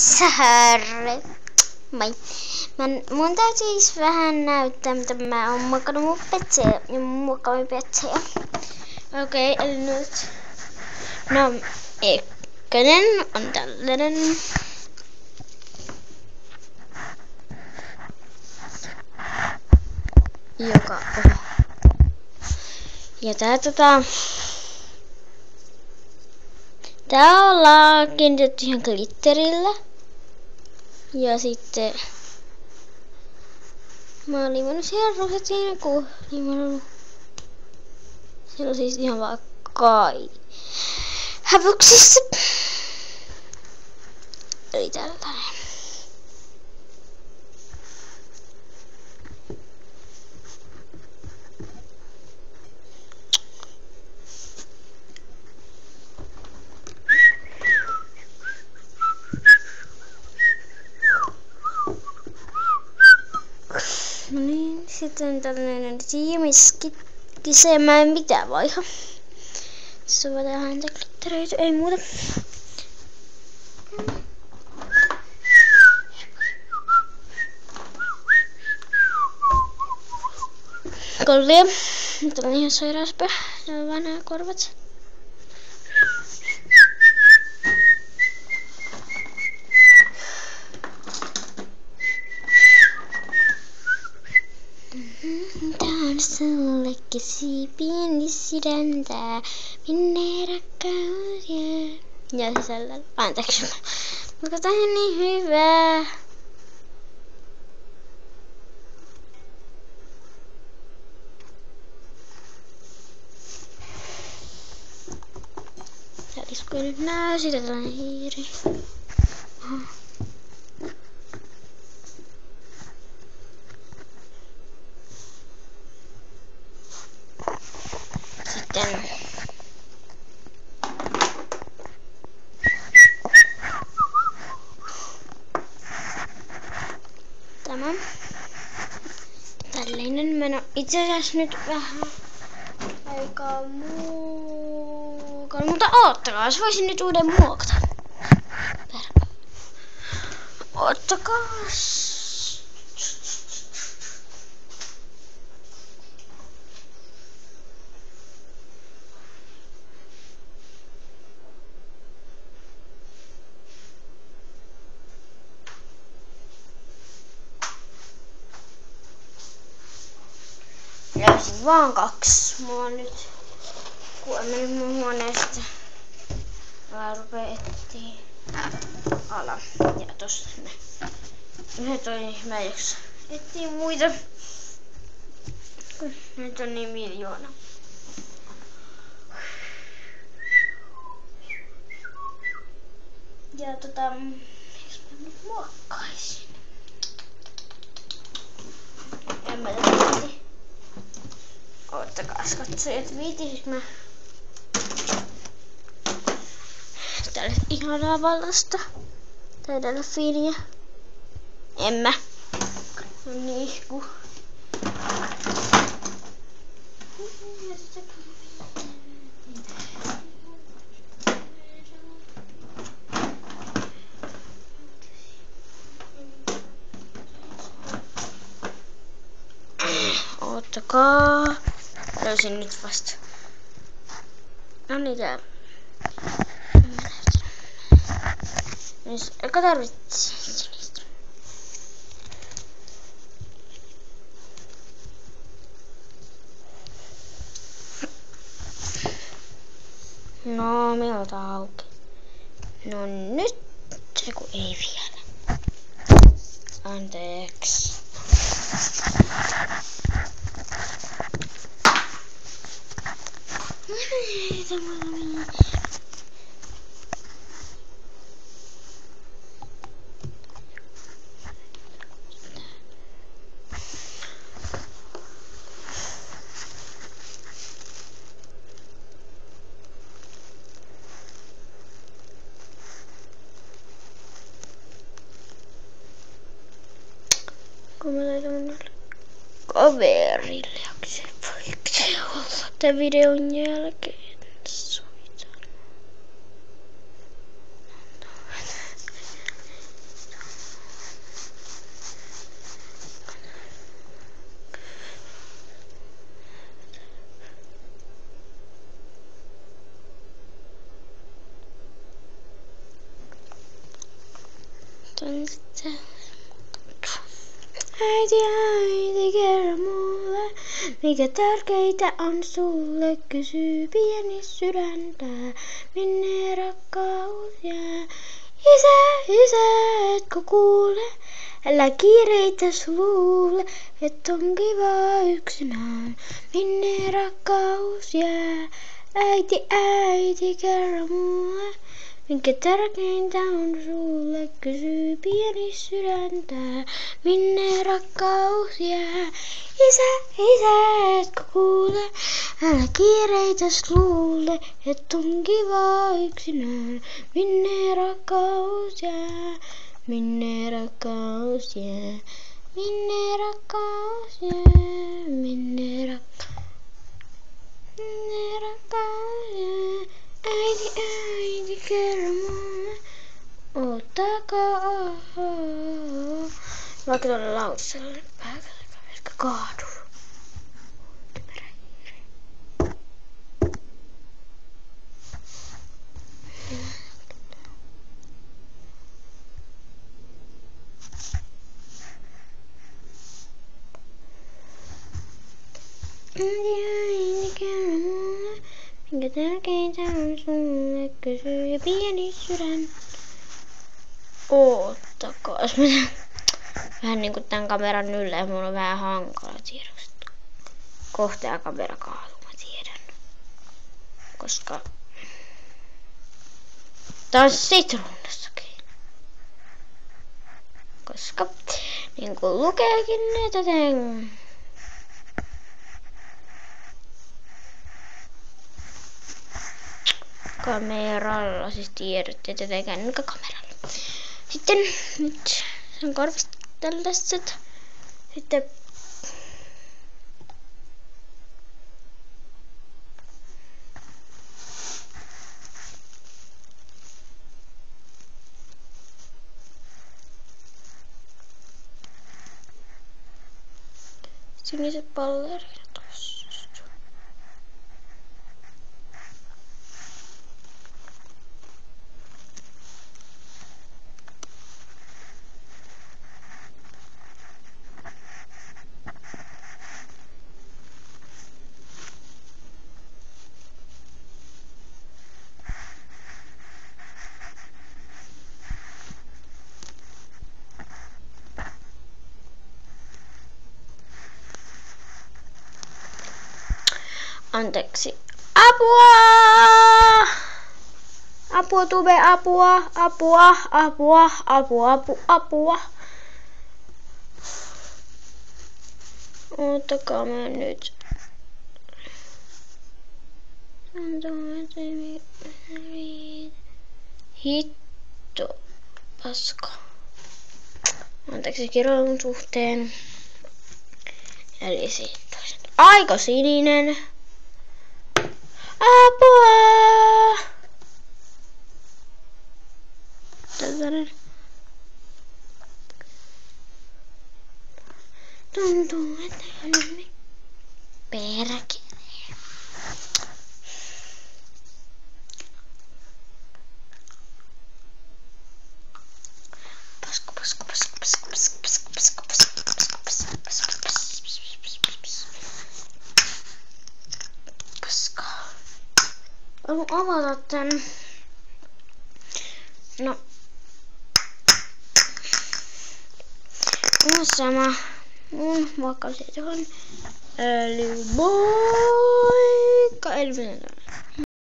Särre. Moi. Mun täytyy siis vähän näyttää, mitä mä oon muokannut mun petseä. Okei, eli nyt. No, ykkönen on tällainen. Joka on. Ja tää ollaan kiinnitetty ihan glitterillä. Ja sitten mä oon limannut siihen roset siinä, kun limannut. Se on siis ihan vaan kai hävyksissä. Eli tällainen. No niin, sitten tällainen tiimiskise, mä en mitään vaiha. Tässä on vähän häntä glittereitä, ei muuta. Kolvia. Nyt on ihan sairaaspää. Ne on vaan nämä korvat. Tää on sulle käsi pieni sydäntä, minne rakkaus jää. Ja sisällä, anteeksi. Mutta tää on niin hyvää. Tää iskuu nyt näy, siitä tällainen hiiri. Sitten tämä. Tällainen. Mä en oo itse asiassa nyt vähän aikaa muokannut, mutta oottakaa, jos voisin nyt uuden muokata. Oottakaa. Löysin vaan 2. Mulla on nyt, kun en mennyt mun huoneesta, mä rupeen etsiä ala. Ja tossa ne. Yhdet oli, mä en jaksa etsiä muita. Nyt on niin miljoona. Ja miksi mä nyt muokkaisin? En mä tiedä. Oottakaas katsojat, viitisikö mä tällaista ihanaa vallasta tai delfiiniä? En mä. No niin, kun oottakaa. Löysin nyt vasta. No niin, tää. Joka tarvitsee sinistä. No, miltä auki. No nyt se kun ei vielä. Anteeksi. Kun mä laitan mun kaverille, onko se voiko olla tämän videon jälkeen soitan. Äiti, äiti, kerro mulle, mikä tärkeintä on sulle, kysyy pieni sydäntä, minne rakkaus jää. Isä, etkö kuule, älä kiireitäs luule, et on kiva yksinään, minne rakkaus jää. Äiti, kerro mulle, minkä tärkeintä on sulle, kysyy pieni sydäntä, minne rakkaus jää. Isä, etkö kuule, älä kiireitäs luule, et on kiva yksinään, minne rakkaus jää, minne rakkaus jää, minne rakkaus jää, minne rakkaus jää. Äiti, kerro mulle, ottakaa. Vaikka tuolla lautasella pääkä kaaduu. Äiti, kerro mulle, minkä tärkeintä on sulle, kysyy pieni sydän. Oottakaas. Vähän niinku tän kameran yllä ja mulla on vähän hankala tiedostaa. Kohta tää kamera kaatuu, mä tiedän. Koska tää on sitruunassakin. Koska niinku lukeekin etäten. Kameralla, siis tiedätte, että ei kännykkäkameralla. Sitten nyt sen korvista tällaiset. Sitten siniset balleerinat tossa. Anteeksi. Apua! Apua, Tube, apua. Ottakaa mä nyt. Hitto. Paska. Anteeksi kirjoitun suhteen. Eli sitten aika sininen. Apua! Tällainen. Tuntuu, että ei ole perkele. Haluan avata tän. No. On sama. Vaikka se on öljymoikka.